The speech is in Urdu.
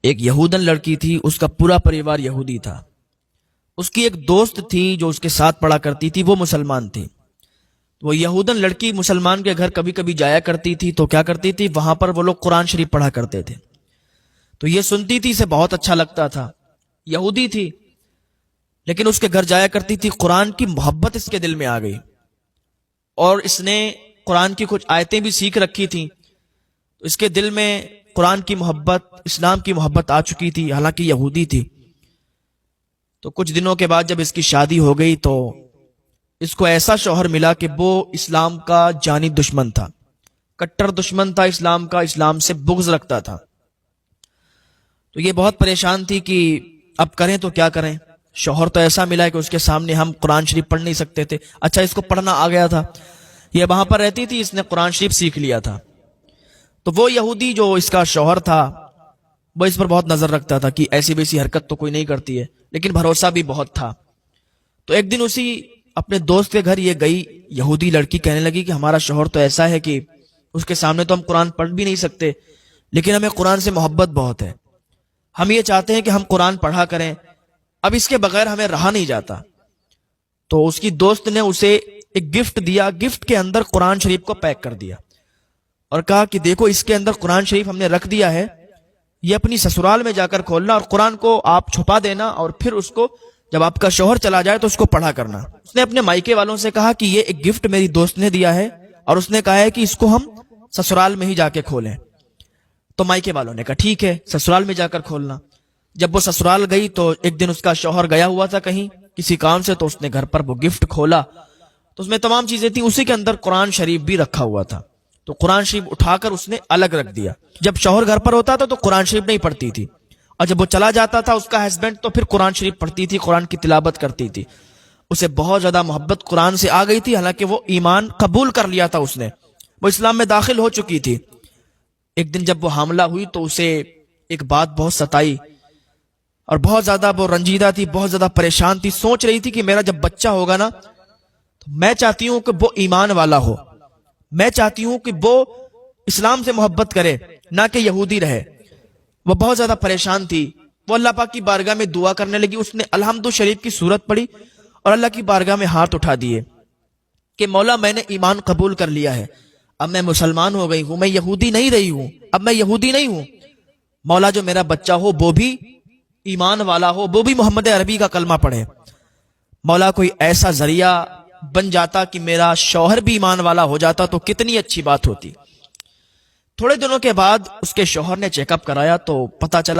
ایک یہودن لڑکی تھی، اس کا پورا پریوار یہودی تھا۔ اس کی ایک دوست تھی جو اس کے ساتھ پڑھا کرتی تھی، وہ مسلمان تھی۔ وہ یہودن لڑکی مسلمان کے گھر کبھی کبھی جایا کرتی تھی، تو کیا کرتی تھی، وہاں پر وہ لوگ قرآن شریف پڑھا کرتے تھے، تو یہ سنتی تھی، اسے بہت اچھا لگتا تھا۔ یہودی تھی لیکن اس کے گھر جایا کرتی تھی، قرآن کی محبت اس کے دل میں آ گئی، اور اس نے قرآن کی کچھ آیتیں بھی سیکھ رکھی تھیں، تو اس کے دل میں قرآن کی محبت، اسلام کی محبت آ چکی تھی، حالانکہ یہودی تھی۔ تو کچھ دنوں کے بعد جب اس کی شادی ہو گئی تو اس کو ایسا شوہر ملا کہ وہ اسلام کا جانی دشمن تھا، کٹر دشمن تھا اسلام کا، اسلام سے بغض رکھتا تھا۔ تو یہ بہت پریشان تھی کہ اب کریں تو کیا کریں، شوہر تو ایسا ملا ہے کہ اس کے سامنے ہم قرآن شریف پڑھ نہیں سکتے تھے۔ اچھا، اس کو پڑھنا آ گیا تھا، یہ وہاں پر رہتی تھی، اس نے قرآن شریف سیکھ لیا تھا۔ تو وہ یہودی جو اس کا شوہر تھا وہ اس پر بہت نظر رکھتا تھا کہ ایسی ویسی حرکت تو کوئی نہیں کرتی ہے، لیکن بھروسہ بھی بہت تھا۔ تو ایک دن اسی اپنے دوست کے گھر یہ گئی، یہودی لڑکی کہنے لگی کہ ہمارا شوہر تو ایسا ہے کہ اس کے سامنے تو ہم قرآن پڑھ بھی نہیں سکتے، لیکن ہمیں قرآن سے محبت بہت ہے، ہم یہ چاہتے ہیں کہ ہم قرآن پڑھا کریں، اب اس کے بغیر ہمیں رہا نہیں جاتا۔ تو اس کی دوست نے اسے ایک گفٹ دیا، گفٹ کے اندر قرآن شریف کو پیک کر دیا اور کہا کہ دیکھو اس کے اندر قرآن شریف ہم نے رکھ دیا ہے، یہ اپنی سسرال میں جا کر کھولنا اور قرآن کو آپ چھپا دینا، اور پھر اس کو جب آپ کا شوہر چلا جائے تو اس کو پڑھا کرنا۔ اس نے اپنے مائکے والوں سے کہا کہ یہ ایک گفٹ میری دوست نے دیا ہے، اور اس نے کہا ہے کہ اس کو ہم سسرال میں ہی جا کے کھولیں۔ تو مائکے والوں نے کہا ٹھیک ہے، سسرال میں جا کر کھولنا۔ جب وہ سسرال گئی تو ایک دن اس کا شوہر گیا ہوا تھا کہیں کسی کام سے، تو اس نے گھر پر وہ گفٹ کھولا تو اس میں تمام چیزیں تھیں، اسی کے اندر قرآن شریف بھی رکھا ہوا تھا۔ تو قرآن شریف اٹھا کر اس نے الگ رکھ دیا۔ جب شوہر گھر پر ہوتا تھا تو قرآن شریف نہیں پڑھتی تھی، اور جب وہ چلا جاتا تھا اس کا ہسبینڈ تو پھر قرآن شریف پڑھتی تھی، قرآن کی تلاوت کرتی تھی۔ اسے بہت زیادہ محبت قرآن سے آ گئی تھی، حالانکہ وہ ایمان قبول کر لیا تھا، اس نے وہ اسلام میں داخل ہو چکی تھی۔ ایک دن جب وہ حاملہ ہوئی تو اسے ایک بات بہت ستائی، اور بہت زیادہ وہ رنجیدہ تھی، بہت زیادہ پریشان تھی، سوچ رہی تھی کہ میرا جب بچہ ہوگا نا تو میں چاہتی ہوں کہ وہ ایمان والا ہو، میں چاہتی ہوں کہ وہ اسلام سے محبت کرے، نہ کہ یہودی رہے۔ وہ بہت زیادہ پریشان تھی، وہ اللہ پاک کی بارگاہ میں دعا کرنے لگی۔ اس نے الحمد شریف کی سورت پڑھی اور اللہ کی بارگاہ میں ہاتھ اٹھا دیے کہ مولا میں نے ایمان قبول کر لیا ہے، اب میں مسلمان ہو گئی ہوں، میں یہودی نہیں رہی ہوں، اب میں یہودی نہیں ہوں۔ مولا جو میرا بچہ ہو وہ بھی ایمان والا ہو، وہ بھی محمد عربی کا کلمہ پڑھے۔ مولا کوئی ایسا ذریعہ بن جاتا کہ میرا شوہر بھی ایمان والا ہو جاتا تو کتنی اچھی بات ہوتی۔ تھوڑے دنوں کے بعد اس کے شوہر نے چیک اپ کرایا تو پتا چلا